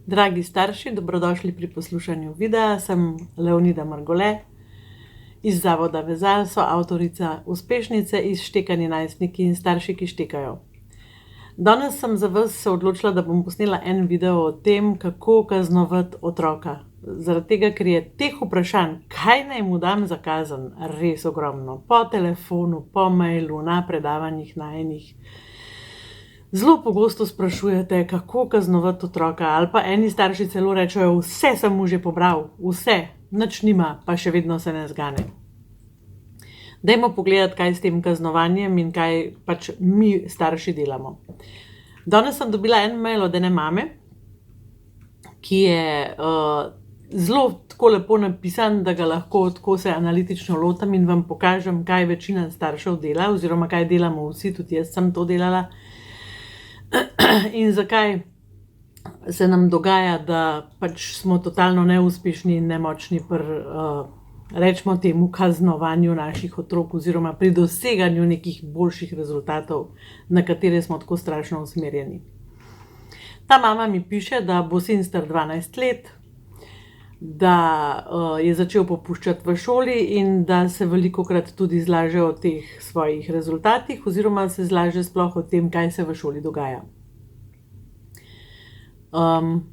Dragi starši, dobrodošli pri poslušanju videa. Sem Leonida Margole iz Zavoda Vezal, soavtorica uspešnice iz Štekani najstniki in starši, ki štekajo. Danes sem za vas se odločila, da bom posnela en video o tem, kako kaznovati otroka. Zaradi tega, ker je teh vprašanj, kaj naj mu dam za kazen, res ogromno. Po telefonu, po mailu, na predavanjih najinih. Zelo pogosto sprašujete, kako kaznovati otroka, ali pa eni starši celo rečejo, vse sem mu že pobral, vse, nič nima, pa še vedno se ne zgane. Dajmo pogledati, kaj s tem kaznovanjem in kaj pač mi starši delamo. Danes sem dobila en mail od ene mame, ki je zelo tako lepo napisan, da ga lahko tako se analitično lotam in vam pokažem, kaj večina staršev dela, oziroma kaj delamo vsi, tudi jaz sem to delala. In zakaj se nam dogaja, da pač smo totalno neuspešni in nemočni pri, rečemo temu, kaznovanju naših otrok oziroma pri doseganju nekih boljših rezultatov, na katere smo tako strašno usmerjeni. Ta mama mi piše, da bo sin star 12 let, da je začel popuščati v šoli in da se velikokrat tudi zlaže o teh svojih rezultatih oziroma se zlaže sploh o tem, kaj se v šoli dogaja.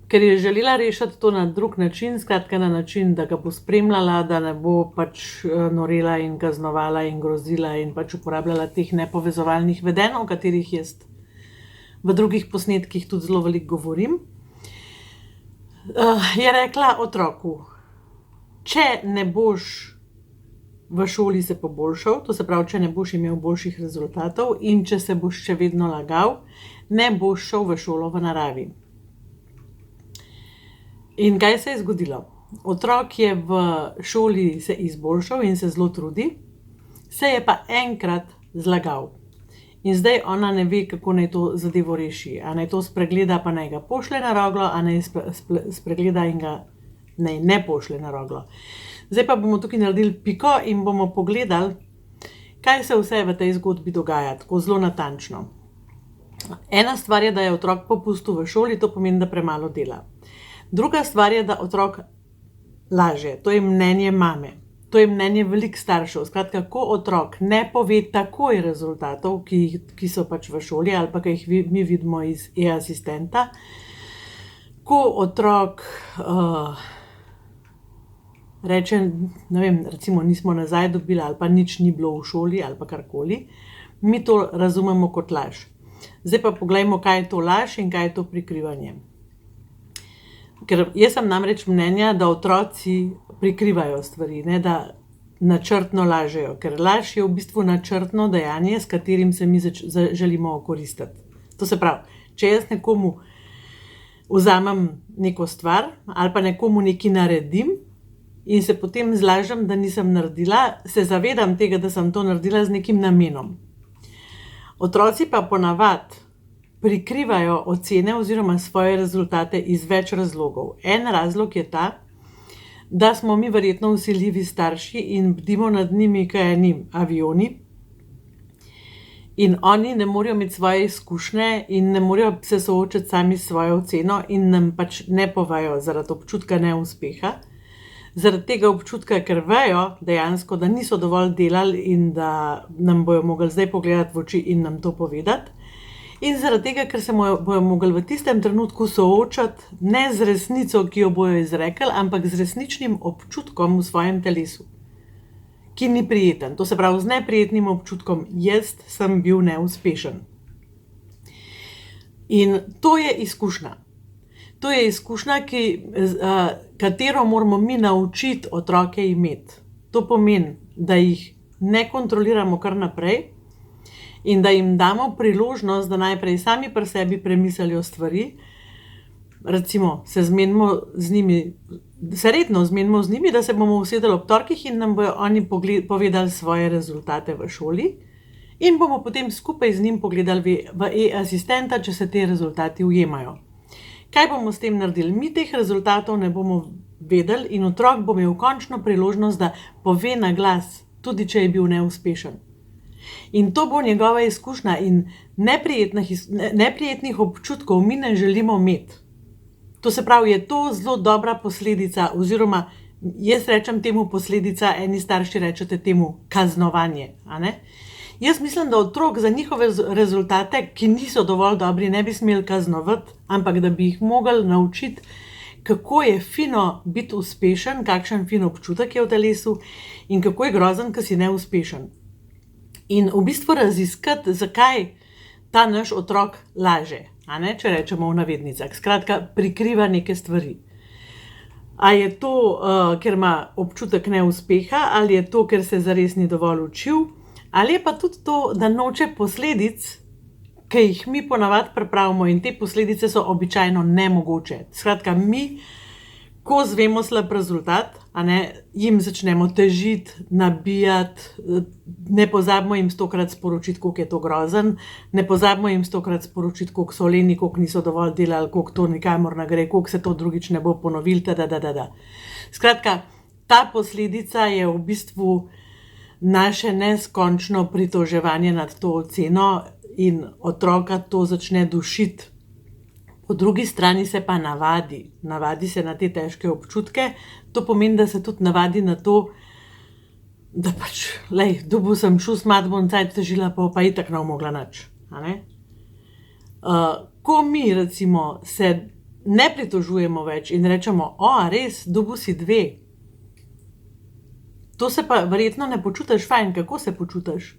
Ker je želela rešiti to na drug način, skratka na način, da ga bo spremljala, da ne bo pač norela in kaznovala in grozila in pač uporabljala teh nepovezovalnih vedenj, o katerih jaz v drugih posnetkih tudi zelo veliko govorim. Je rekla otroku, če ne boš v šoli se poboljšal, to se pravi, če ne boš imel boljših rezultatov in če se boš še vedno lagal, ne boš šel v šolo v naravi. In kaj se je zgodilo? Otrok je v šoli se izboljšal in se zelo trudi, se je pa enkrat zlagal. In zdaj ona ne ve, kako naj to zadevo reši. A naj to spregleda, pa naj ga pošlje na roglo, a naj spregleda in ga naj ne pošlje na roglo. Zdaj pa bomo tukaj naredili piko in bomo pogledali, kaj se vse v tej zgodbi dogaja, tako zelo natančno. Ena stvar je, da je otrok popustil v šoli, to pomeni, da premalo dela. Druga stvar je, da otrok laže, to je mnenje mame. To je mnenje veliko staršev. Skratka, ko otrok ne pove takoj rezultatov, ki so pač v šoli ali pa ki jih mi vidimo iz e-asistenta, ko otrok reče, ne vem, recimo nismo nazaj dobili ali pa nič ni bilo v šoli ali pa karkoli, mi to razumemo kot laž. Zdaj pa poglejmo, kaj je to laž in kaj je to prikrivanje. Ker jaz sem namreč mnenja, da otroci prikrivajo stvari, ne da načrtno lažejo, ker laž je v bistvu načrtno dejanje, s katerim se mi želimo okoristiti. To se pravi, če jaz nekomu vzamem neko stvar ali pa nekomu nekaj naredim in se potem zlažem, da nisem naredila, se zavedam tega, da sem to naredila z nekim namenom. Otroci pa ponavadi prikrivajo ocene oziroma svoje rezultate iz več razlogov. En razlog je ta, da smo mi verjetno vsiljivi starši in bdimo nad njimi kot eni avioni in oni ne morejo imeti svoje izkušnje in ne morejo se soočiti sami s svojo oceno in nam pač ne povejo zaradi občutka neuspeha. Zaradi tega občutka, ker vejo dejansko, da niso dovolj delali in da nam bojo mogli zdaj pogledati v oči in nam to povedati. In zaradi tega, ker se bojo mogli v tistem trenutku soočati ne z resnico, ki jo bojo izrekli, ampak z resničnim občutkom v svojem telesu, ki ni prijeten. To se pravi, z neprijetnim občutkom, jaz sem bil neuspešen. In to je izkušnja. To je izkušnja, katero moramo mi naučiti otroke imeti. To pomeni, da jih ne kontroliramo kar naprej, in da jim damo priložnost, da najprej sami pri sebi premislijo stvari, recimo se redno zmenimo z njimi, da se bomo usedeli ob torkih in nam bojo oni povedali svoje rezultate v šoli in bomo potem skupaj z njim pogledali v e-asistenta, če se te rezultati ujemajo. Kaj bomo s tem naredili? Mi teh rezultatov ne bomo vedeli in otrok bo imel končno priložnost, da pove na glas, tudi če je bil neuspešen. In to bo njegova izkušnja in neprijetnih občutkov mi ne želimo imeti. To se pravi, je to zelo dobra posledica, oziroma jaz rečem temu posledica, eni starši rečete temu kaznovanje. A ne? Jaz mislim, da otrok za njihove rezultate, ki niso dovolj dobri, ne bi smeli kaznovati, ampak da bi jih mogli naučiti, kako je fino biti uspešen, kakšen fin občutek je v telesu in kako je grozen, ko si neuspešen. In v bistvu raziskati, zakaj ta naš otrok laže, a ne, če rečemo v navednicah. Skratka, prikriva neke stvari. A je to, ker ima občutek neuspeha, ali je to, ker se zares ni dovolj učil, ali je pa tudi to, da noče posledic, ki jih mi ponavadi pripravimo, in te posledice so običajno nemogoče. Skratka, mi, ko zvemo slab rezultat, a ne, jim začnemo težiti, nabijati, ne pozabimo jim 100-krat sporočiti, koliko je to grozen, ne pozabimo jim 100-krat sporočiti, koliko so leni, koliko niso dovolj delali, koliko to nikamor ne gre, koliko se to drugič ne bo ponovilo, da. Skratka, ta posledica je v bistvu naše neskončno pritoževanje nad to oceno in otroka to začne dušiti. Po drugi strani se pa navadi se na te težke občutke. To pomeni, da se tudi navadi na to, da pač, dobil sem šus, mat bom cajt težila, pa itak ne bom mogla nič. Ko mi recimo se ne pritožujemo več in rečemo, res, dobil si 2, to se pa verjetno ne počutiš fajn, kako se počutiš?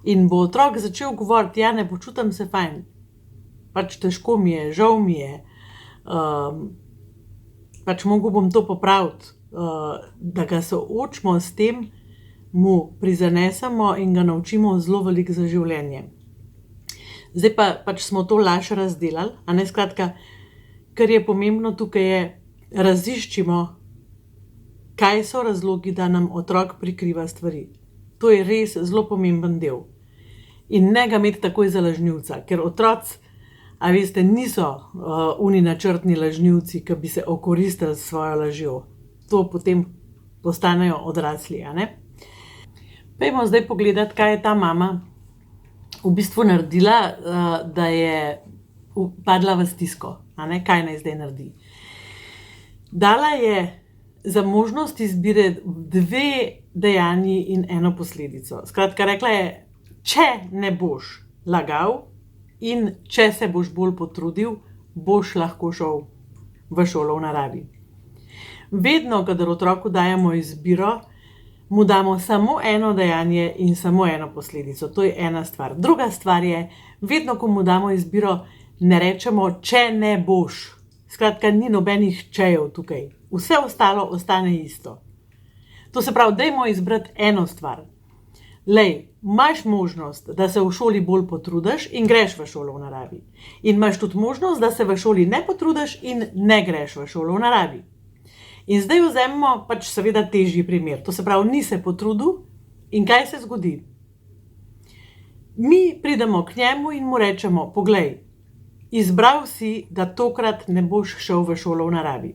In bo otrok začel govoriti, ja, ne počutim se fajn. Pač težko mi je, žal mi je, pač mogel bom to popraviti, da ga soočimo s tem, mu prizanesemo in ga naučimo zelo veliko za življenje. Zdaj pa pač smo to laž razdelali, a ne, skratka, kar je pomembno tukaj je, raziščimo, kaj so razlogi, da nam otrok prikriva stvari. To je res zelo pomemben del. In ne ga imeti takoj za lažnivca, ker otroci, a veste, niso oni načrtni lažnivci, ki bi se okoristili s svojo lažjo. To potem postanejo odrasli, a ne? Pojdimo zdaj pogledati, kaj je ta mama v bistvu naredila, da je padla v stisko, a ne? Kaj naj zdaj naredi? Dala je za možnost izbire 2 dejanji in 1 posledico. Skratka, rekla je, če ne boš lagal, in če se boš bolj potrudil, boš lahko šel v šolo v naravi. Vedno, kadar otroku dajemo izbiro, mu damo samo 1 dejanje in samo 1 posledico. To je ena stvar. Druga stvar je, vedno, ko mu damo izbiro, ne rečemo, če ne boš. Skratka, ni nobenih čejev tukaj. Vse ostalo ostane isto. To se pravi, dajmo izbrati 1 stvar. Imaš možnost, da se v šoli bolj potrudiš in greš v šolo v naravi. In imaš tudi možnost, da se v šoli ne potrudiš in ne greš v šolo v naravi. In zdaj vzemimo pač seveda težji primer. To se pravi, ni se potrudil in kaj se zgodi? Mi pridemo k njemu in mu rečemo, poglej, izbral si, da tokrat ne boš šel v šolo v naravi.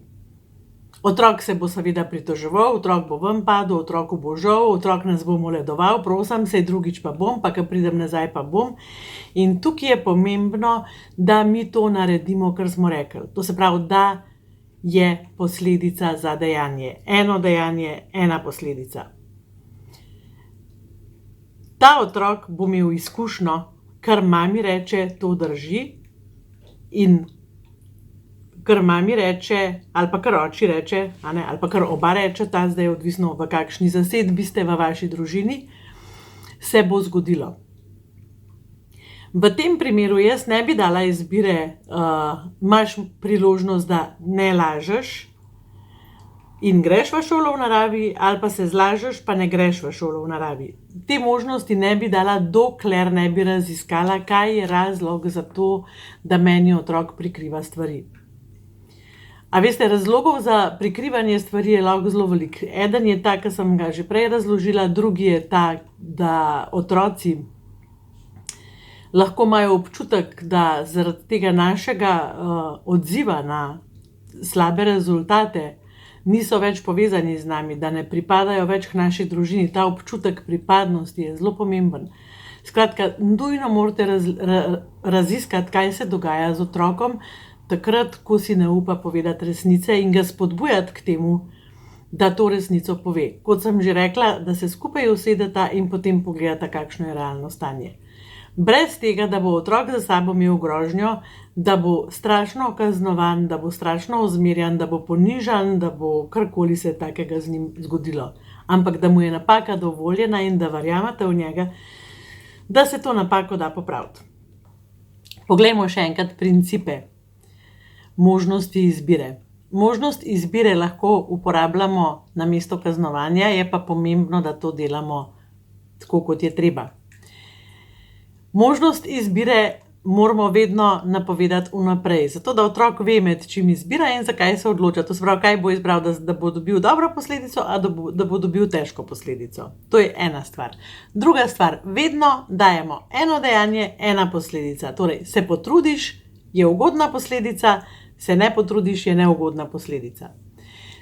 Otrok se bo seveda pritoževal, otrok bo ven padel, otroku bo žal, otrok nas bo moledoval, prosim, sej drugič pa bom, pa ko pridem nazaj pa bom. In tukaj je pomembno, da mi to naredimo, kar smo rekli. To se pravi, da je posledica za dejanje. 1 dejanje, 1 posledica. Ta otrok bo imel izkušnjo, kar mami reče, to drži, in kar mami reče, ali pa kar oči reče, ali pa kar oba rečeta, zdaj je odvisno, v kakšni zasedbi ste v vaši družini, se bo zgodilo. V tem primeru jaz ne bi dala izbire, imaš priložnost, da ne lažeš in greš v šolo v naravi, ali pa se zlažeš, pa ne greš v šolo v naravi. Te možnosti ne bi dala, dokler ne bi raziskala, kaj je razlog za to, da meni otrok prikriva stvari. A veste, razlogov za prikrivanje stvari je lahko zelo veliko. Eden je ta, ki sem ga že prej razložila, drugi je ta, da otroci lahko imajo občutek, da zaradi tega našega odziva na slabe rezultate niso več povezani z nami, da ne pripadajo več k naši družini. Ta občutek pripadnosti je zelo pomemben. Skratka, nujno morate raziskati, kaj se dogaja z otrokom, takrat, ko si ne upa povedati resnice in ga spodbujati k temu, da to resnico pove. Kot sem že rekla, da se skupaj usedeta in potem pogledata, kakšno je realno stanje. Brez tega, da bo otrok za sabo imel grožnjo, da bo strašno kaznovan, da bo strašno ozmerjan, da bo ponižan, da bo karkoli se takega z njim zgodilo. Ampak da mu je napaka dovoljena in da verjamete v njega, da se to napako da popraviti. Poglejmo še enkrat principe možnosti izbire. Možnost izbire lahko uporabljamo namesto kaznovanja, je pa pomembno, da to delamo tako, kot je treba. Možnost izbire moramo vedno napovedati vnaprej, zato da otrok ve, med čim izbira in zakaj se odloča. To se pravi, kaj bo izbral, da bo dobil dobro posledico, a da bo dobil težko posledico. To je ena stvar. Druga stvar, vedno dajemo eno dejanje, ena posledica. Torej, se potrudiš, je ugodna posledica, se ne potrudiš, je neugodna posledica.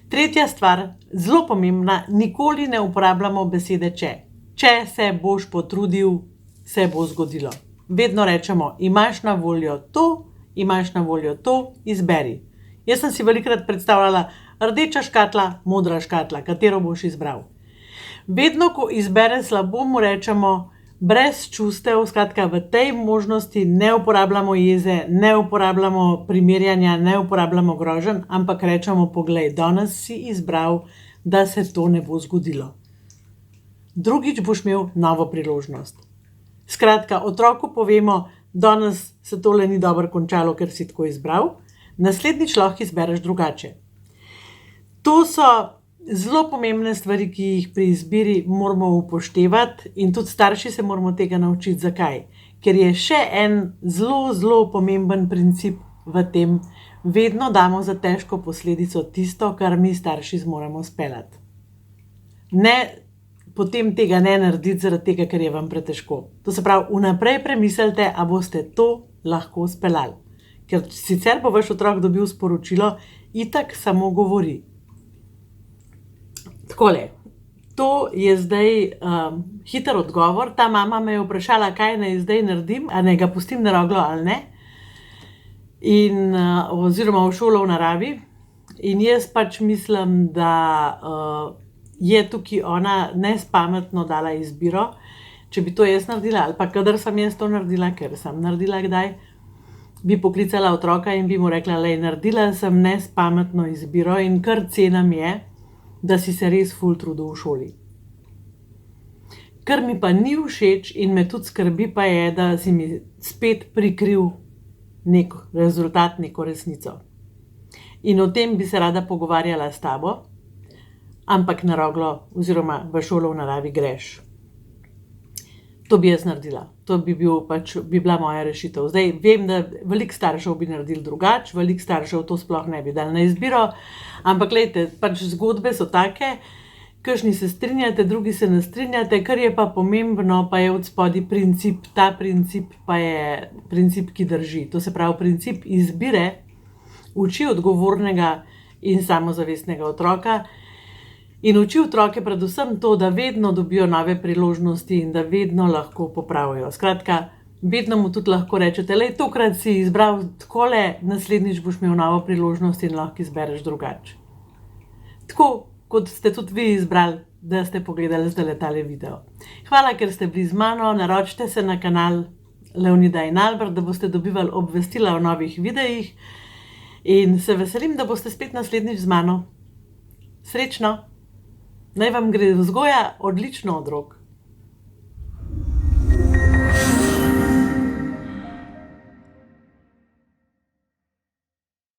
Tretja stvar, zelo pomembna, nikoli ne uporabljamo besede če. Če se boš potrudil, se bo zgodilo. Vedno rečemo, imaš na voljo to, izberi. Jaz sem si velikokrat predstavljala rdeča škatla, modra škatla, katero boš izbral. Vedno, ko izbere slabo, mu rečemo, brez čustev, skratka v tej možnosti ne uporabljamo jeze, ne uporabljamo primerjanja, ne uporabljamo groženj, ampak rečemo, poglej, danes si izbral, da se to ne bo zgodilo. Drugič boš imel novo priložnost. Skratka, otroku povemo, danes se tole ni dobro končalo, ker si tako izbral, naslednjič lahko izbereš drugače. To so zelo pomembne stvari, ki jih pri izbiri moramo upoštevati in tudi starši se moramo tega naučiti. Zakaj? Ker je še en zelo pomemben princip v tem, vedno damo za težko posledico tisto, kar mi starši zmoremo speljati. Potem tega ne narediti zaradi tega, ker je vam pretežko. To se pravi, vnaprej premislite, a boste to lahko speljali. Ker sicer bo vaš otrok dobil sporočilo, itak samo govori. Takole, to je zdaj hiter odgovor. Ta mama me je vprašala, kaj naj zdaj naredim, a naj ga pustim na roglo ali ne. Oziroma v šolo v naravi. In jaz pač mislim, da je tukaj ona nespametno dala izbiro. Če bi to jaz naredila, ali pa kadar sem jaz to naredila, ker sem naredila kdaj, bi poklicala otroka in bi mu rekla, lej, naredila sem nespametno izbiro in kar cena mi je, da si se res ful trudil v šoli. Kar mi pa ni všeč in me tudi skrbi pa je, da si mi spet prikril nek rezultat, neko resnico. In o tem bi se rada pogovarjala s tabo, ampak na roglo oziroma v šolo v naravi greš. To bi jaz naredila. To bi bila moja rešitev. Zdaj vem, da veliko staršev bi naredili drugače, veliko staršev to sploh ne bi dali na izbiro, ampak glejte, pač zgodbe so take, kakšni se strinjate, drugi se ne strinjate, kar je pa pomembno, pa je od spodaj princip, ta princip pa je princip, ki drži. To se pravi, princip izbire uči odgovornega in samozavestnega otroka in uči otroke predvsem to, da vedno dobijo nove priložnosti in da vedno lahko popravijo. Skratka, vedno mu tudi lahko rečete, lej, tokrat si izbral takole, naslednjič boš imel novo priložnost in lahko izbereš drugače. Tako, kot ste tudi vi izbrali, da ste pogledali zdaj tale video. Hvala, ker ste bili z mano, naročite se na kanal Leonida in Albert, da boste dobivali obvestila o novih videih in se veselim, da boste spet naslednjič z mano. Srečno! Naj vam gre vzgoja odlično od rok.